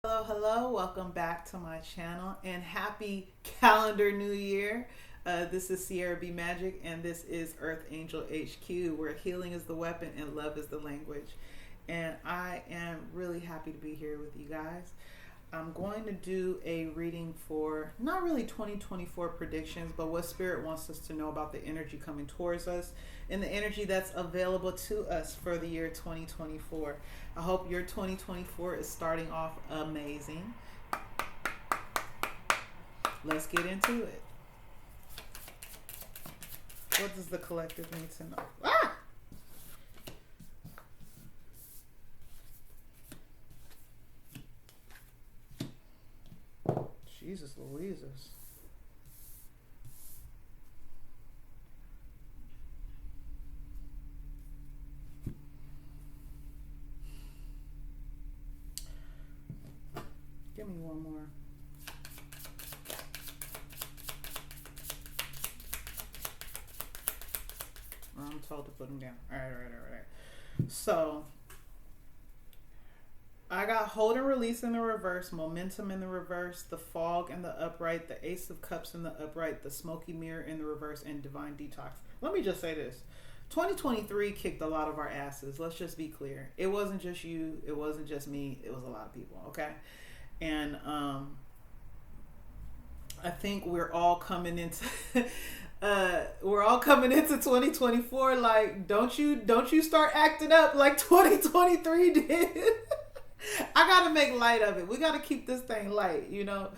Hello, welcome back to my channel and happy calendar new year. This is Sierra B Magic and this is Earth Angel HQ, where healing is the weapon and love is the language. And I am really happy to be here with you guys. I'm going to do a reading for not really 2024 predictions, but what Spirit wants us to know about the energy coming towards us and the energy that's available to us for the year 2024. I hope your 2024 is starting off amazing. Let's get into it. What does the collective need to know? Ah! Jesus Louises. Give me one more. I'm told to put them down. All right. So, I got hold and release in the reverse, momentum in the reverse, the fog in the upright, the ace of cups in the upright, the smoky mirror in the reverse, and divine detox. Let me just say this. 2023 kicked a lot of our asses. Let's just be clear. It wasn't just you. It wasn't just me. It was a lot of people. Okay. And I think we're all coming into 2024 like don't you start acting up like 2023 did. I gotta make light of it. We gotta keep this thing light, you know.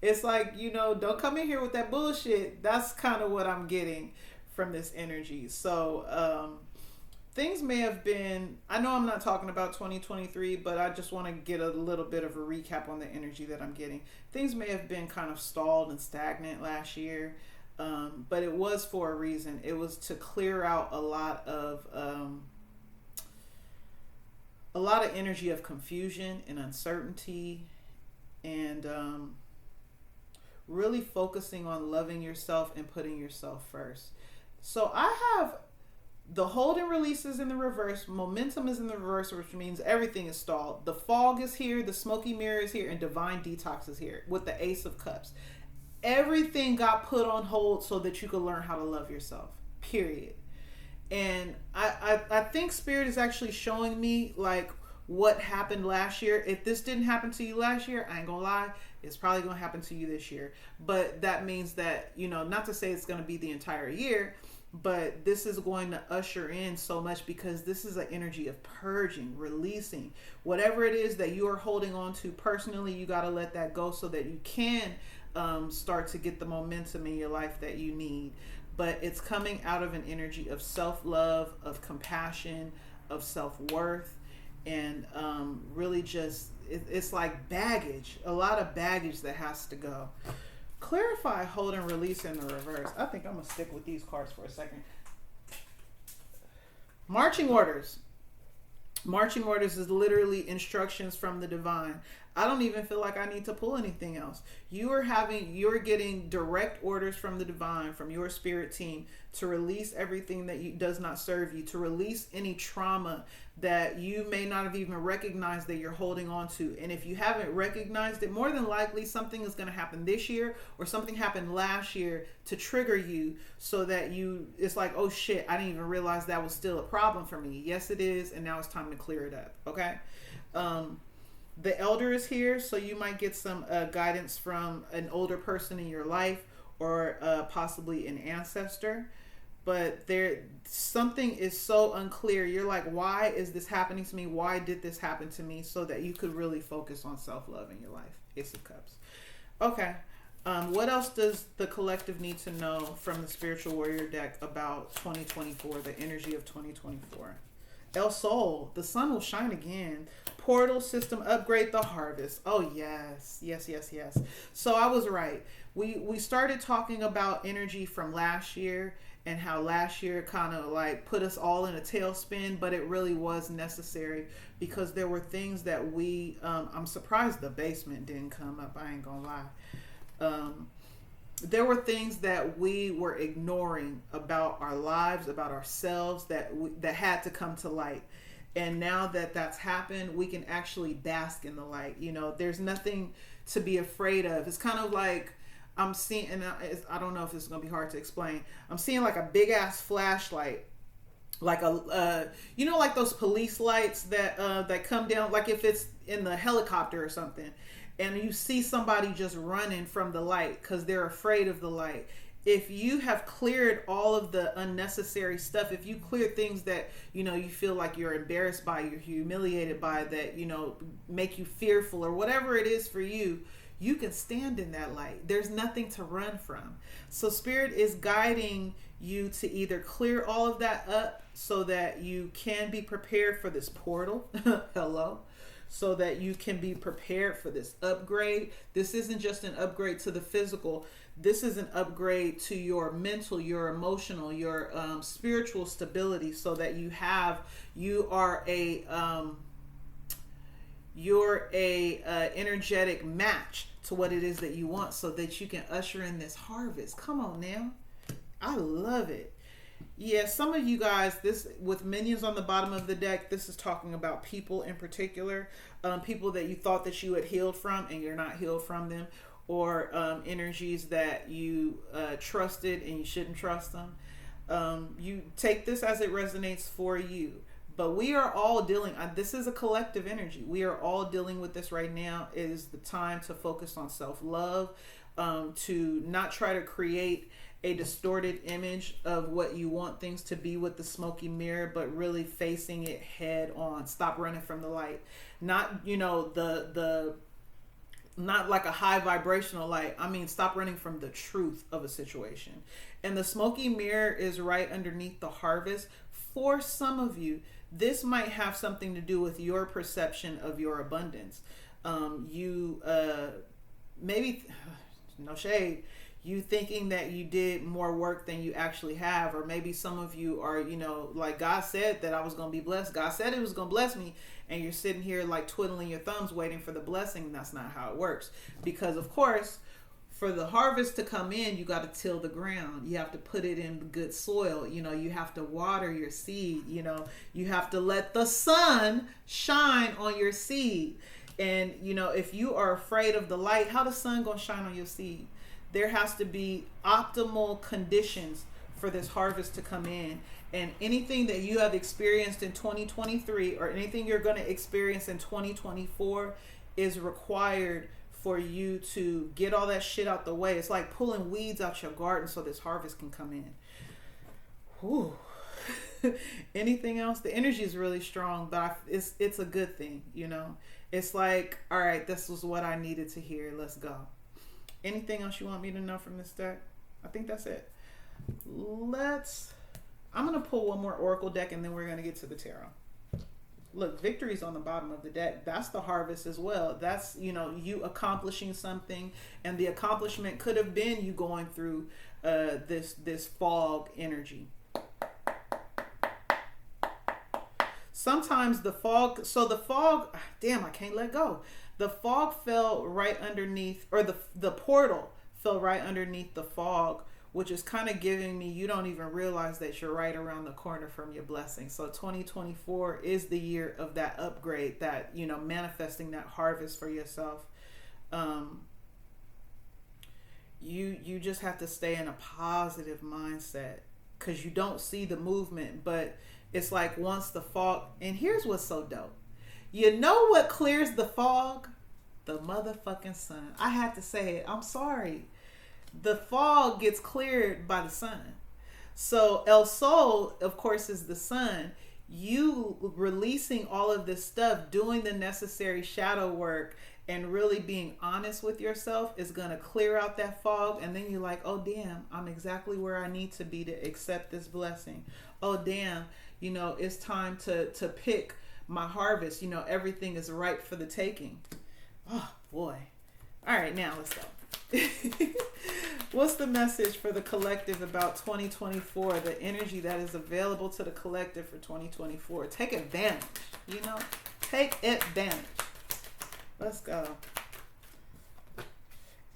It's like, you know, don't come in here with that bullshit. That's kind of what I'm getting from this energy. So things may have been, I know I'm not talking about 2023, but I just want to get a little bit of a recap on the energy that I'm getting. Things may have been kind of stalled and stagnant last year, but it was for a reason. It was to clear out a lot of energy of confusion and uncertainty, and really focusing on loving yourself and putting yourself first. So I have the hold and release is in the reverse, momentum is in the reverse, which means everything is stalled. The fog is here, the smoky mirror is here, and divine detox is here with the ace of cups. Everything got put on hold so that you could learn how to love yourself, period. And I think Spirit is actually showing me like what happened last year. If this didn't happen to you last year, I ain't gonna lie, it's probably gonna happen to you this year. But that means that, you know, not to say it's gonna be the entire year, but this is going to usher in so much, because this is an energy of purging, releasing. Whatever it is that you are holding on to personally, you got to let that go so that you can start to get the momentum in your life that you need. But it's coming out of an energy of self-love, of compassion, of self-worth, and really just, it's like baggage, a lot of baggage that has to go. Clarify, hold, and release in the reverse. I think I'm going to stick with these cards for a second. Marching orders. Marching orders is literally instructions from the divine. I don't even feel like I need to pull anything else. You're getting direct orders from the divine, from your spirit team, to release everything that does not serve you, to release any trauma that you may not have even recognized that you're holding on to. And if you haven't recognized it, more than likely something is going to happen this year or something happened last year to trigger you, so that it's like, oh shit, I didn't even realize that was still a problem for me. Yes, it is. And now it's time to clear it up. Okay. The elder is here, so you might get some guidance from an older person in your life, or possibly an ancestor. But something is so unclear. You're like, why is this happening to me? Why did this happen to me? So that you could really focus on self-love in your life. Ace of Cups. Okay. What else does the collective need to know from the Spiritual Warrior deck about 2024, the energy of 2024? El Sol, the sun will shine again. Portal system upgrade, the harvest. Oh, yes. So I was right. We started talking about energy from last year, and how last year kind of like put us all in a tailspin, but it really was necessary, because there were things that I'm surprised the basement didn't come up. I ain't gonna lie. There were things that we were ignoring about our lives, about ourselves, that had to come to light. And now that that's happened, we can actually bask in the light. You know, there's nothing to be afraid of. It's kind of like I'm seeing, and I don't know if this is going to be hard to explain. I'm seeing like a big ass flashlight, like a, you know, like those police lights that come down, like if it's in the helicopter or something, and you see somebody just running from the light because they're afraid of the light. If you have cleared all of the unnecessary stuff, if you clear things that, you know, you feel like you're embarrassed by, you're humiliated by, that, you know, make you fearful or whatever it is for you, you can stand in that light. There's nothing to run from. So Spirit is guiding you to either clear all of that up so that you can be prepared for this portal. Hello. So that you can be prepared for this upgrade. This isn't just an upgrade to the physical. This is an upgrade to your mental, your emotional, your spiritual stability, so that you're a energetic match to what it is that you want, so that you can usher in this harvest. Come on now. I love it. Yeah, some of you guys, this with minions on the bottom of the deck, this is talking about people in particular, people that you thought that you had healed from and you're not healed from them, or energies that you trusted and you shouldn't trust them. You take this as it resonates for you. But we are all dealing, this is a collective energy. We are all dealing with this right now. It is the time to focus on self-love, to not try to create a distorted image of what you want things to be with the smoky mirror, but really facing it head on. Stop running from the light. Not, you know, not like a high vibrational light. I mean, stop running from the truth of a situation. And the smoky mirror is right underneath the harvest. For some of you, this might have something to do with your perception of your abundance. Maybe, no shade, you thinking that you did more work than you actually have, or maybe some of you are, you know, like, God said that I was going to be blessed. God said it was going to bless me. And you're sitting here like twiddling your thumbs waiting for the blessing. That's not how it works. Because of course, for the harvest to come in, you got to till the ground. You have to put it in good soil. You know, you have to water your seed. You know, you have to let the sun shine on your seed. And, you know, if you are afraid of the light, how the sun going to shine on your seed? There has to be optimal conditions for this harvest to come in. And anything that you have experienced in 2023 or anything you're going to experience in 2024 is required for you to get all that shit out the way. It's like pulling weeds out your garden so this harvest can come in. Whew. Anything else? The energy is really strong, but it's a good thing, you know. It's like, all right, this was what I needed to hear. Let's go. Anything else you want me to know from this deck? I think that's it. I'm going to pull one more oracle deck and then we're going to get to the tarot. Look, victory's on the bottom of the deck. That's the harvest as well. That's, you know, you accomplishing something, and the accomplishment could have been you going through this fog energy. Sometimes the fog, damn, I can't let go. The fog fell right underneath, or the portal fell right underneath the fog, which is kind of giving me, you don't even realize that you're right around the corner from your blessing. So 2024 is the year of that upgrade, that, you know, manifesting that harvest for yourself. You just have to stay in a positive mindset, because you don't see the movement, but it's like once the fog, and here's what's so dope. You know what clears the fog? The motherfucking sun. I had to say it. I'm sorry. The fog gets cleared by the sun. So El Sol, of course, is the sun. You releasing all of this stuff, doing the necessary shadow work, and really being honest with yourself is going to clear out that fog. And then you're like, oh, damn, I'm exactly where I need to be to accept this blessing. Oh, damn, you know, it's time to pick my harvest. You know, everything is ripe for the taking. Oh, boy. All right, now let's go. What's the message for the collective about 2024? The energy that is available to the collective for 2024. Take advantage, you know? Take advantage. Let's go.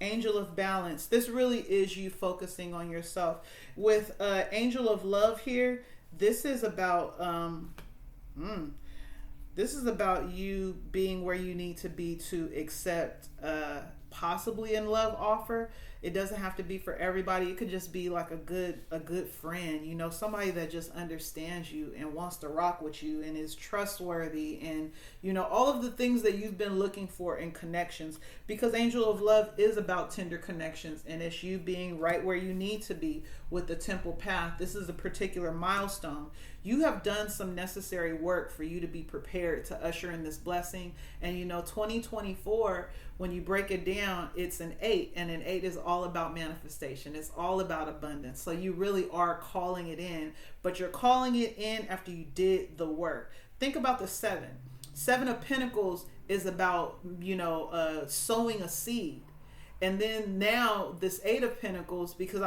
Angel of Balance. This really is you focusing on yourself. With Angel of Love here, this is about This is about you being where you need to be to accept possibly in love offer. It doesn't have to be for everybody. It could just be like a good friend, you know, somebody that just understands you and wants to rock with you and is trustworthy, and you know, all of the things that you've been looking for in connections, because Angel of Love is about tender connections, and it's you being right where you need to be with the temple path. This is a particular milestone. You have done some necessary work for you to be prepared to usher in this blessing. And you know, 2024, when you break it down, it's an 8, and an 8 is all about manifestation. It's all about abundance. So you really are calling it in, but you're calling it in after you did the work. Think about the 7. 7 of Pentacles is about, you know, sowing a seed. And then now this 8 of Pentacles, because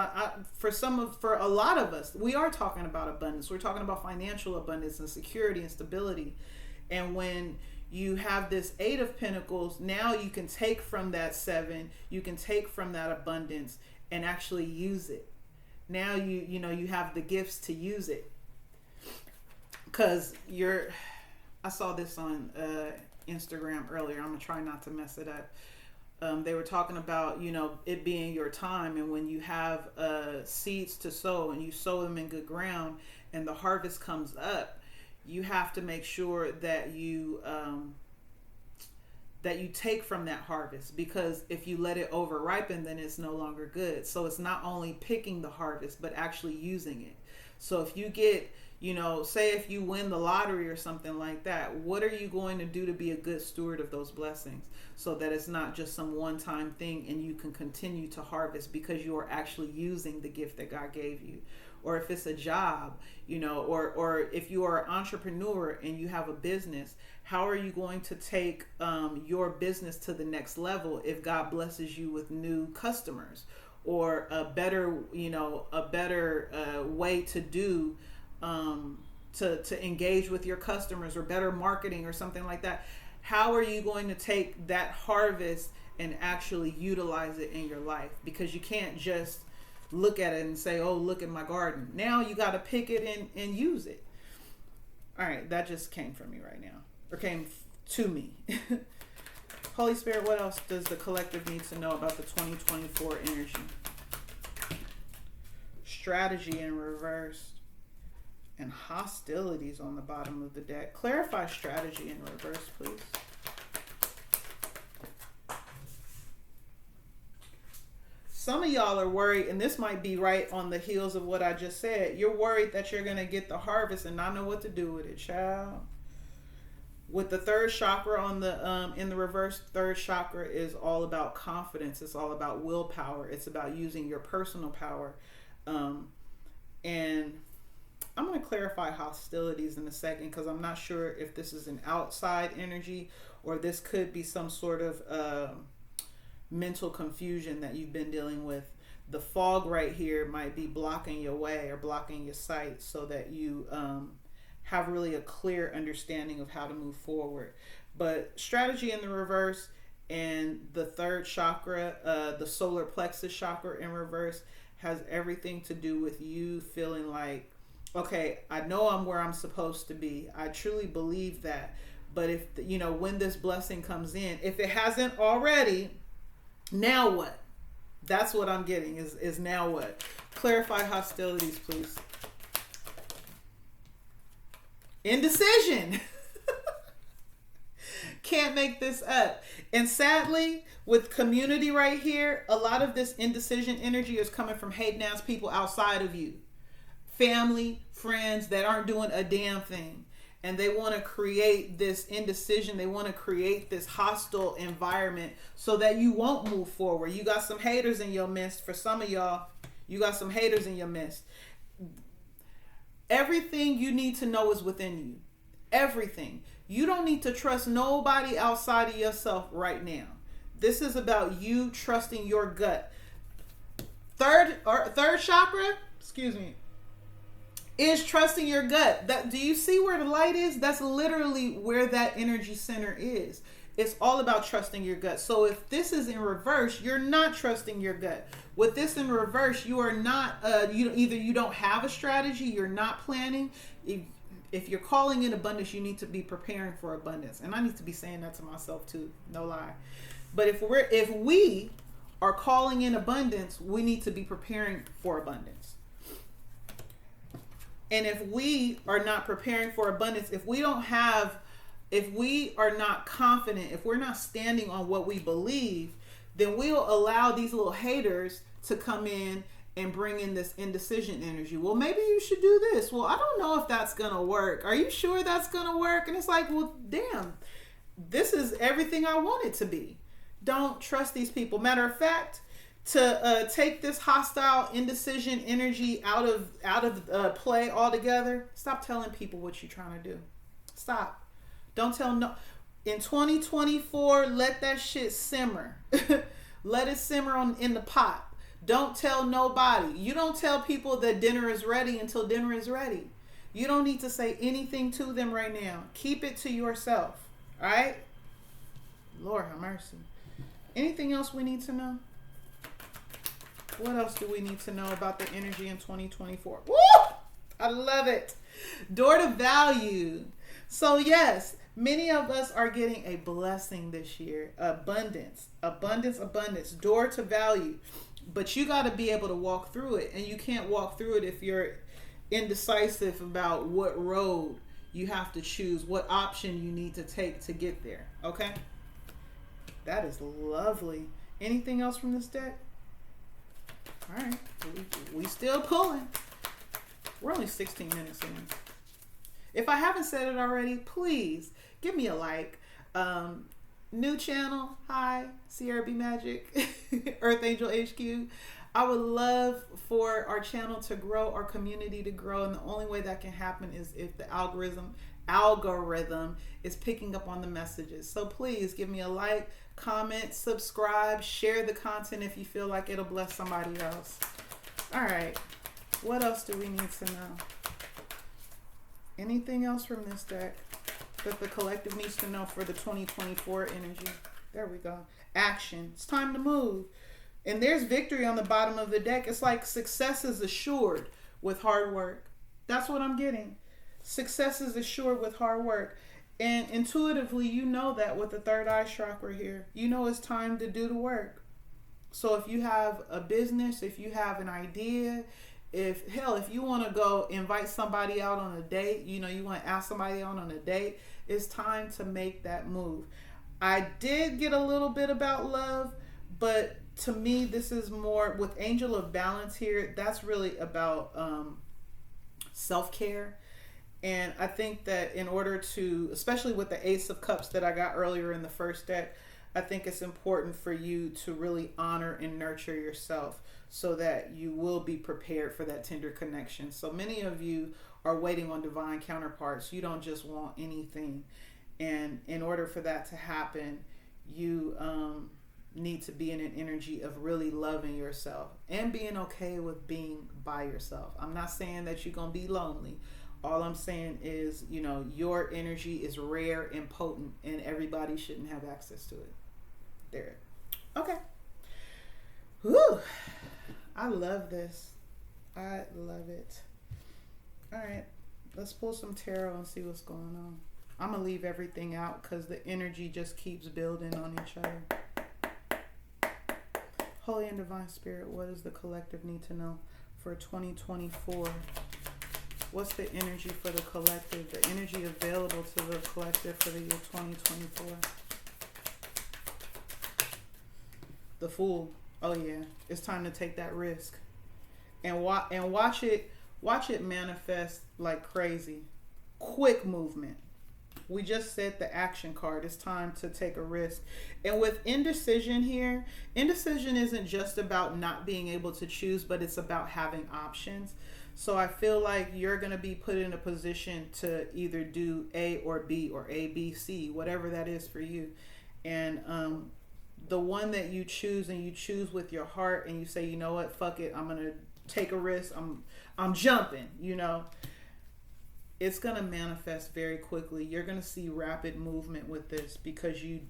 for a lot of us, we are talking about abundance. We're talking about financial abundance and security and stability. And when you have this 8 of Pentacles, now you can take from that 7, you can take from that abundance and actually use it. Now you know, you have the gifts to use it. Because I saw this on Instagram earlier. I'm gonna try not to mess it up. They were talking about, you know, it being your time, and when you have seeds to sow and you sow them in good ground and the harvest comes up, you have to make sure that you take from that harvest, because if you let it over ripen, then it's no longer good. So it's not only picking the harvest, but actually using it. So if you get, you know, say if you win the lottery or something like that, what are you going to do to be a good steward of those blessings, so that it's not just some one-time thing and you can continue to harvest because you are actually using the gift that God gave you? Or if it's a job, you know, or if you are an entrepreneur and you have a business, how are you going to take your business to the next level if God blesses you with new customers, or a better, you know, way to do to engage with your customers, or better marketing or something like that? How are you going to take that harvest and actually utilize it in your life? Because you can't just look at it and say, oh, look at my garden. Now you got to pick it and use it. All right, that just came from me right now, or came to me. Holy Spirit, what else does the collective need to know about the 2024 energy? Strategy in reverse and hostilities on the bottom of the deck. Clarify strategy in reverse, please. Some of y'all are worried, and this might be right on the heels of what I just said. You're worried that you're going to get the harvest and not know what to do with it, child. With the third chakra on the in the reverse, third chakra is all about confidence. It's all about willpower. It's about using your personal power. And I'm going to clarify hostilities in a second, because I'm not sure if this is an outside energy or this could be some sort of mental confusion that you've been dealing with. The fog right here might be blocking your way or blocking your sight, so that you have really a clear understanding of how to move forward. But strategy in the reverse, and the third chakra, the solar plexus chakra in reverse, has everything to do with you feeling like, okay, I know I'm where I'm supposed to be. I truly believe that. But if, you know, when this blessing comes in, if it hasn't already, now what? That's what I'm getting is now what? Clarify hostilities, please. Indecision. Can't make this up. And sadly, with community right here, a lot of this indecision energy is coming from hating ass people outside of you. Family, friends that aren't doing a damn thing. And they want to create this indecision. They want to create this hostile environment so that you won't move forward. You got some haters in your midst. For some of y'all, you got some haters in your midst. Everything you need to know is within you. Everything. You don't need to trust nobody outside of yourself right now. This is about you trusting your gut. Third chakra, is trusting your gut. Do you see where the light is? That's literally where that energy center is. It's all about trusting your gut. So if this is in reverse, you're not trusting your gut. With this in reverse, you are not, either you don't have a strategy, you're not planning. if you're calling in abundance, you need to be preparing for abundance. And I need to be saying that to myself too, no lie. But if we are calling in abundance, we need to be preparing for abundance. And if we are not preparing for abundance, if we are not confident, if we're not standing on what we believe, then we'll allow these little haters to come in and bring in this indecision energy. Well, maybe you should do this. Well, I don't know if that's going to work. Are you sure that's going to work? And it's like, well, damn, this is everything I want it to be. Don't trust these people. Matter of fact, to take this hostile indecision energy out of play altogether, stop telling people what you're trying to do. Stop. Don't tell no. In 2024, let that shit simmer. Let it simmer in the pot. Don't tell nobody. You don't tell people that dinner is ready until dinner is ready. You don't need to say anything to them right now. Keep it to yourself. All right? Lord have mercy. Anything else we need to know? What else do we need to know about the energy in 2024? Woo! I love it. Door to value. So yes, many of us are getting a blessing this year. Abundance, abundance, abundance. Door to value. But you got to be able to walk through it. And you can't walk through it if you're indecisive about what road you have to choose, what option you need to take to get there. Okay? That is lovely. Anything else from this deck? All right. We still pulling. We're only 16 minutes in. If I haven't said it already, please give me a like. New channel, hi, Sierra B Magic, Earth Angel HQ. I would love for our channel to grow, our community to grow, and the only way that can happen is if the algorithm is picking up on the messages. So please give me a like, comment, subscribe, share the content if you feel like it'll bless somebody else. All right, what else do we need to know? Anything else from this deck that the collective needs to know for the 2024 energy? There we go. Action. It's time to move. And there's victory on the bottom of the deck. It's like success is assured with hard work. That's what I'm getting. Success is assured with hard work. And intuitively, you know that with the third eye chakra here. You know it's time to do the work. So if you have a business, if you have an idea, if you want to go invite somebody out on a date, you want to ask somebody out on a date, it's time to make that move. I did get a little bit about love, but to me, this is more with Angel of Balance here. That's really about self-care. And I think that in order to, especially with the Ace of Cups that I got earlier in the first deck, I think it's important for you to really honor and nurture yourself so that you will be prepared for that tender connection. So many of you are waiting on divine counterparts. You don't just want anything. And in order for that to happen, you need to be in an energy of really loving yourself and being okay with being by yourself. I'm not saying that you're going to be lonely. All I'm saying is, your energy is rare and potent and everybody shouldn't have access to it. There. Okay. Whew. I love this. I love it. All right. Let's pull some tarot and see what's going on. I'm going to leave everything out because the energy just keeps building on each other. Holy and Divine Spirit, what does the collective need to know for 2024? What's the energy for the collective? The energy available to the collective for the year 2024. The Fool. Oh yeah, it's time to take that risk, and watch it manifest like crazy. Quick movement. We just said the action card. It's time to take a risk. And with indecision here, indecision isn't just about not being able to choose, but it's about having options. So I feel like you're going to be put in a position to either do A or B or A, B, C, whatever that is for you. And the one that you choose, and you choose with your heart, and you say, you know what, fuck it, I'm going to take a risk. I'm jumping, It's going to manifest very quickly. You're going to see rapid movement with this because you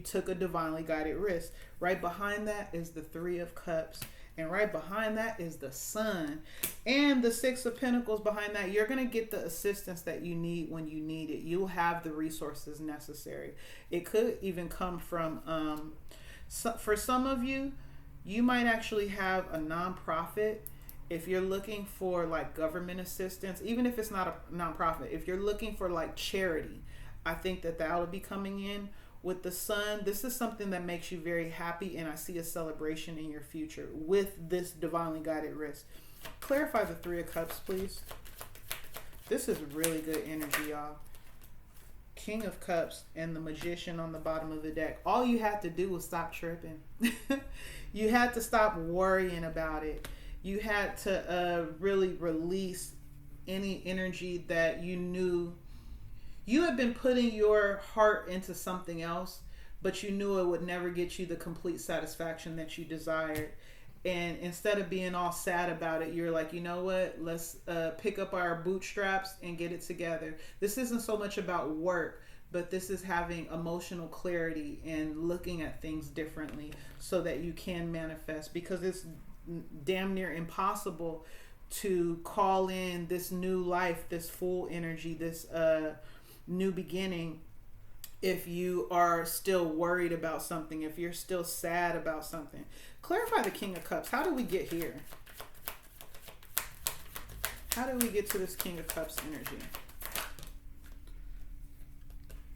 took a divinely guided risk. Right behind that is the Three of Cups. And right behind that is the Sun. And the Six of Pentacles behind that. You're going to get the assistance that you need when you need it. You'll have the resources necessary. It could even come from, for some of you, you might actually have a nonprofit. If you're looking for like government assistance, even if it's not a nonprofit, if you're looking for like charity, I think that that'll be coming in. With the Sun, this is something that makes you very happy, and I see a celebration in your future with this divinely guided risk. Clarify the Three of Cups, please. This is really good energy, y'all. King of Cups and the Magician on the bottom of the deck. All you had to do was stop tripping. You had to stop worrying about it. You had to really release any energy that you knew. You had been putting your heart into something else, but you knew it would never get you the complete satisfaction that you desired. And instead of being all sad about it, you're like, you know what? Let's pick up our bootstraps and get it together. This isn't so much about work, but this is having emotional clarity and looking at things differently so that you can manifest, because it's damn near impossible to call in this new life, this full energy, this new beginning, if you are still worried about something, if you're still sad about something. Clarify the King of Cups. How do we get here? How do we get to this King of Cups energy?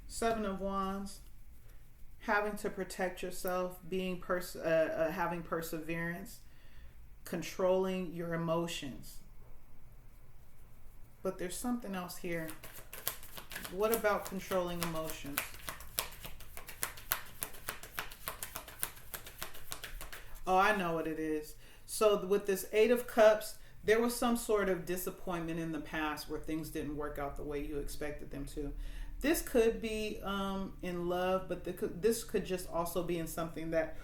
Seven of Wands. Having to protect yourself, being having perseverance, controlling your emotions. But there's something else here. What about controlling emotions? Oh, I know what it is. So with this Eight of Cups, there was some sort of disappointment in the past where things didn't work out the way you expected them to. This could be in love, but this could just also be in something that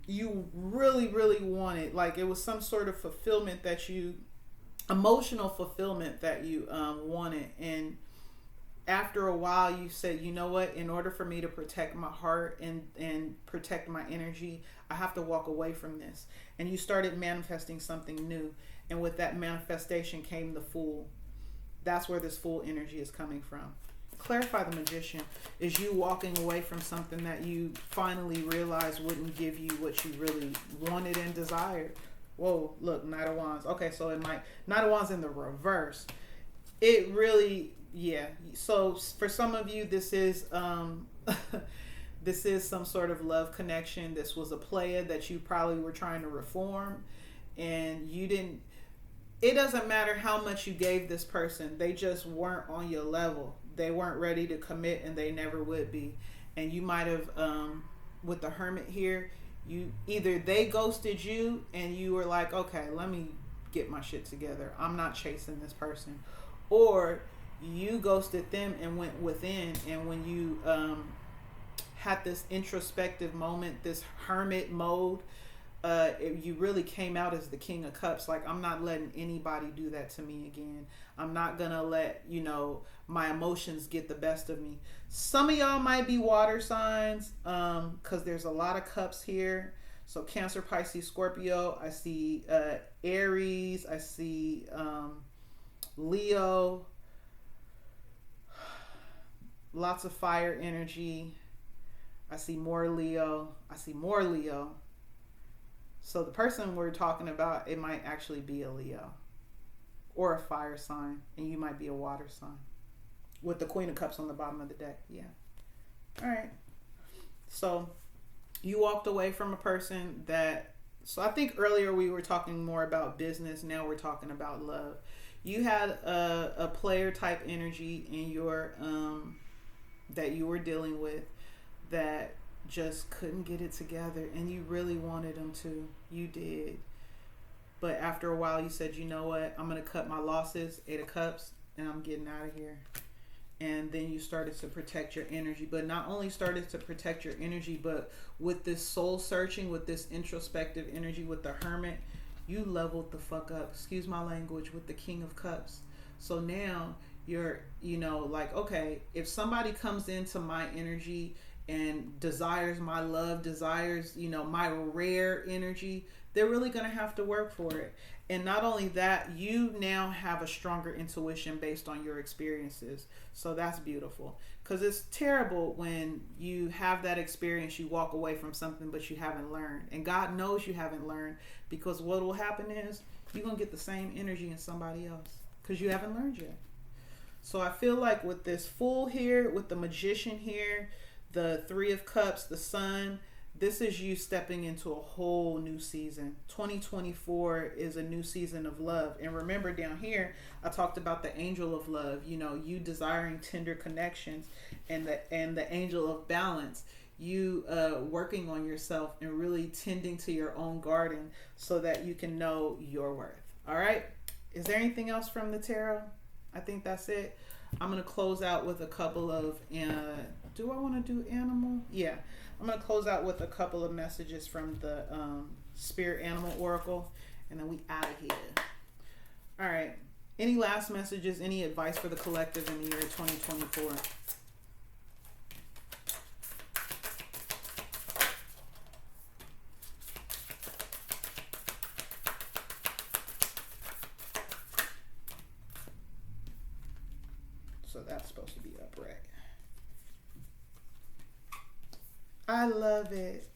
you really, really wanted. Like it was some sort of fulfillment that you, emotional fulfillment that you wanted. And after a while you said, you know what, in order for me to protect my heart and protect my energy, I have to walk away from this. And you started manifesting something new. And with that manifestation came the Fool. That's where this Fool energy is coming from. Clarify the Magician. Is you walking away from something that you finally realized wouldn't give you what you really wanted and desired. Whoa, look, Knight of Wands. Okay, so it might, Knight of Wands in the reverse. It really, yeah. So for some of you, this is this is some sort of love connection. This was a player that you probably were trying to reform, and you didn't. It doesn't matter how much you gave this person. They just weren't on your level. They weren't ready to commit, and they never would be. And you might have, with the Hermit here, you either they ghosted you and you were like, okay, let me get my shit together. I'm not chasing this person. Or you ghosted them and went within, and when you had this introspective moment, this hermit mode, you really came out as the King of Cups. Like, I'm not letting anybody do that to me again. I'm not gonna let, you know, my emotions get the best of me. Some of y'all might be water signs, because there's a lot of cups here. So Cancer, Pisces, Scorpio. I see Aries. I see Leo. Lots of fire energy. I see more Leo. I see more Leo. So the person we're talking about, it might actually be a Leo or a fire sign, and you might be a water sign with the Queen of Cups on the bottom of the deck. Yeah. All right. So you walked away from a person that, so I think earlier we were talking more about business. Now we're talking about love. You had a player type energy in your, that you were dealing with that just couldn't get it together, and you really wanted them to. You did. But after a while you said, you know what, I'm going to cut my losses, Eight of Cups, and I'm getting out of here. And then you started to protect your energy. But not only started to protect your energy, but with this soul searching, with this introspective energy, with the Hermit, you leveled the fuck up, excuse my language, with the King of Cups. So now you're, you know, like, okay, if somebody comes into my energy and desires my love, desires, you know, my rare energy, they're really going to have to work for it. And not only that, you now have a stronger intuition based on your experiences. So that's beautiful. Because it's terrible when you have that experience, you walk away from something, but you haven't learned. And God knows you haven't learned, because what will happen is you're going to get the same energy in somebody else because you haven't learned yet. So I feel like with this Fool here, with the Magician here, the Three of Cups, the Sun, this is you stepping into a whole new season. 2024 is a new season of love. And remember down here, I talked about the angel of love, you know, you desiring tender connections, and the angel of balance, you working on yourself and really tending to your own garden so that you can know your worth. All right. Is there anything else from the tarot? I think that's it. I'm going to close out with a couple of, do I want to do animal? Yeah. I'm going to close out with a couple of messages from the Spirit Animal Oracle, and then we out of here. All right. Any last messages, any advice for the collective in the year 2024? So that's supposed to be upright. I love it.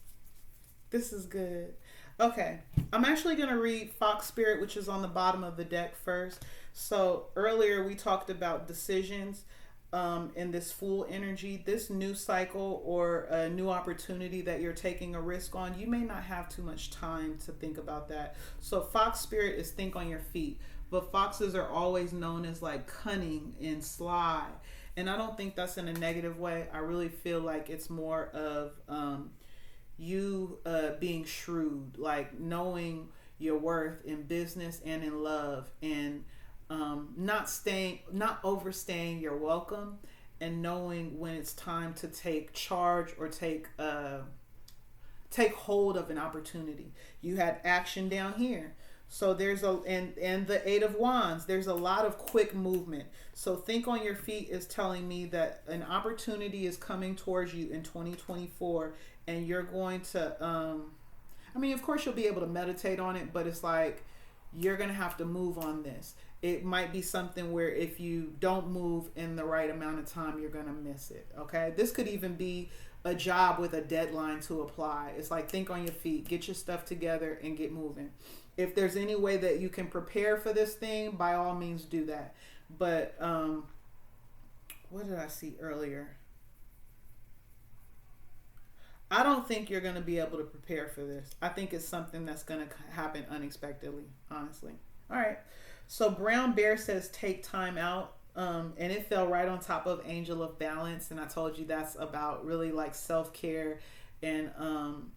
This is good. Okay. I'm actually going to read Fox Spirit, which is on the bottom of the deck first. So earlier we talked about decisions in this Fool energy. This new cycle or a new opportunity that you're taking a risk on, you may not have too much time to think about that. So Fox Spirit is think on your feet. But foxes are always known as like cunning and sly. And I don't think that's in a negative way. I really feel like it's more of you being shrewd, like knowing your worth in business and in love, and not overstaying your welcome, and knowing when it's time to take charge or take hold of an opportunity. You had action down here. So there's and the Eight of Wands, there's a lot of quick movement. So think on your feet is telling me that an opportunity is coming towards you in 2024, and you're going to, I mean, of course you'll be able to meditate on it, but it's like, you're going to have to move on this. It might be something where if you don't move in the right amount of time, you're going to miss it. Okay. This could even be a job with a deadline to apply. It's like, think on your feet, get your stuff together and get moving. If there's any way that you can prepare for this thing, by all means do that. But what did I see earlier? I don't think you're going to be able to prepare for this. I think it's something that's going to happen unexpectedly, honestly. All right. So Brown Bear says take time out. And it fell right on top of Angel of Balance. And I told you that's about really like self-care and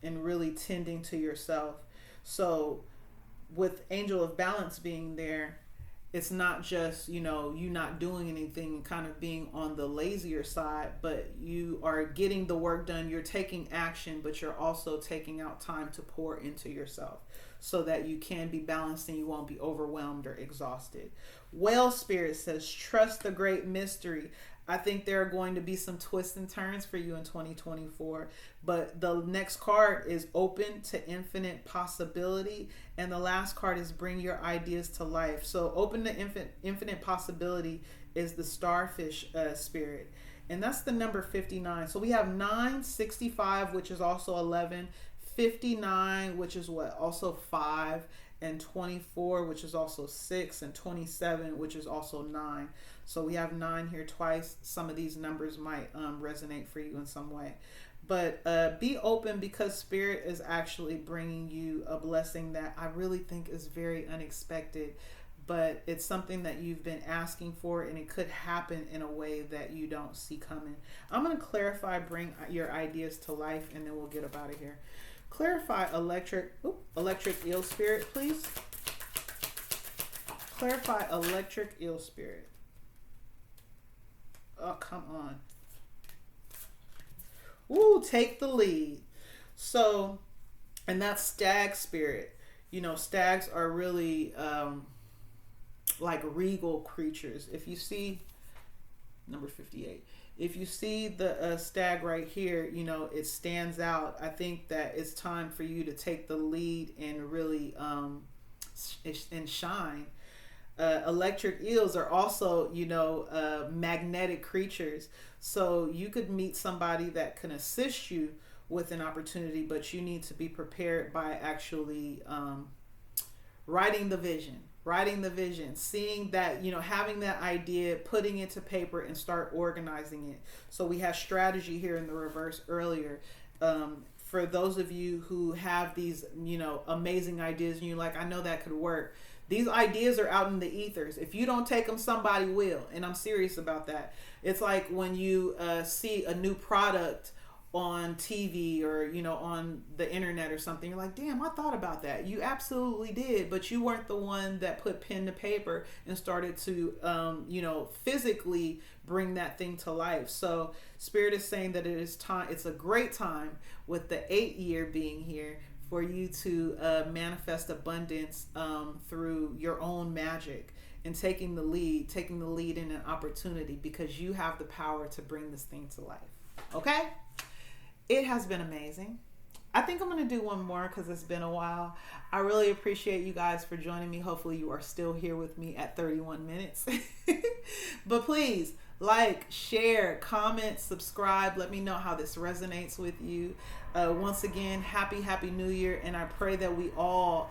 really tending to yourself. So with Angel of Balance being there, it's not just, you know, you not doing anything and kind of being on the lazier side, but you are getting the work done. You're taking action, but you're also taking out time to pour into yourself so that you can be balanced and you won't be overwhelmed or exhausted. Whale Spirit says, trust the great mystery. I think there are going to be some twists and turns for you in 2024, but the next card is open to infinite possibility, and the last card is bring your ideas to life. So open to infinite possibility is the Starfish Spirit, and that's the number 59. So we have 9, 65, which is also 11, 59, which is what? Also 5, and 24, which is also 6, and 27, which is also 9. So we have 9 here twice. Some of these numbers might resonate for you in some way. But be open, because Spirit is actually bringing you a blessing that I really think is very unexpected. But it's something that you've been asking for, and it could happen in a way that you don't see coming. I'm going to clarify, bring your ideas to life, and then we'll get up out of here. Clarify electric eel spirit, please. Clarify electric eel spirit. Oh, come on. Ooh, take the lead. So, and that's stag spirit. You know, stags are really like regal creatures. If you see number 58, if you see the stag right here, you know, it stands out. I think that it's time for you to take the lead and really and shine. Electric eels are also, you know, magnetic creatures. So you could meet somebody that can assist you with an opportunity, but you need to be prepared by actually writing the vision, seeing that, you know, having that idea, putting it to paper and start organizing it. So we have strategy here in the reverse earlier. For those of you who have these, you know, amazing ideas and you're like, I know that could work. These ideas are out in the ethers. If you don't take them, somebody will. And I'm serious about that. It's like when you see a new product on TV or, you know, on the internet or something, you're like, damn, I thought about that. You absolutely did, but you weren't the one that put pen to paper and started to, you know, physically bring that thing to life. So Spirit is saying that it is time. It's a great time with the 8th year being here for you to manifest abundance through your own magic and taking the lead in an opportunity, because you have the power to bring this thing to life. Okay? It has been amazing. I think I'm going to do one more because it's been a while. I really appreciate you guys for joining me. Hopefully you are still here with me at 31 minutes. But please like, share, comment, subscribe. Let me know how this resonates with you. Once again, happy New Year. And I pray that we all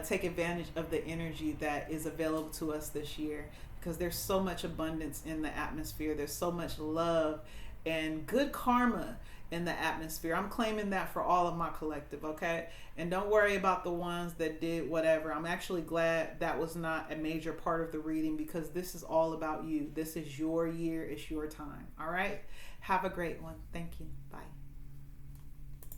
take advantage of the energy that is available to us this year, because there's so much abundance in the atmosphere. There's so much love and good karma in the atmosphere. I'm claiming that for all of my collective, okay? And don't worry about the ones that did whatever. I'm actually glad that was not a major part of the reading, because this is all about you. This is your year. It's your time. All right? Have a great one. Thank you. Bye.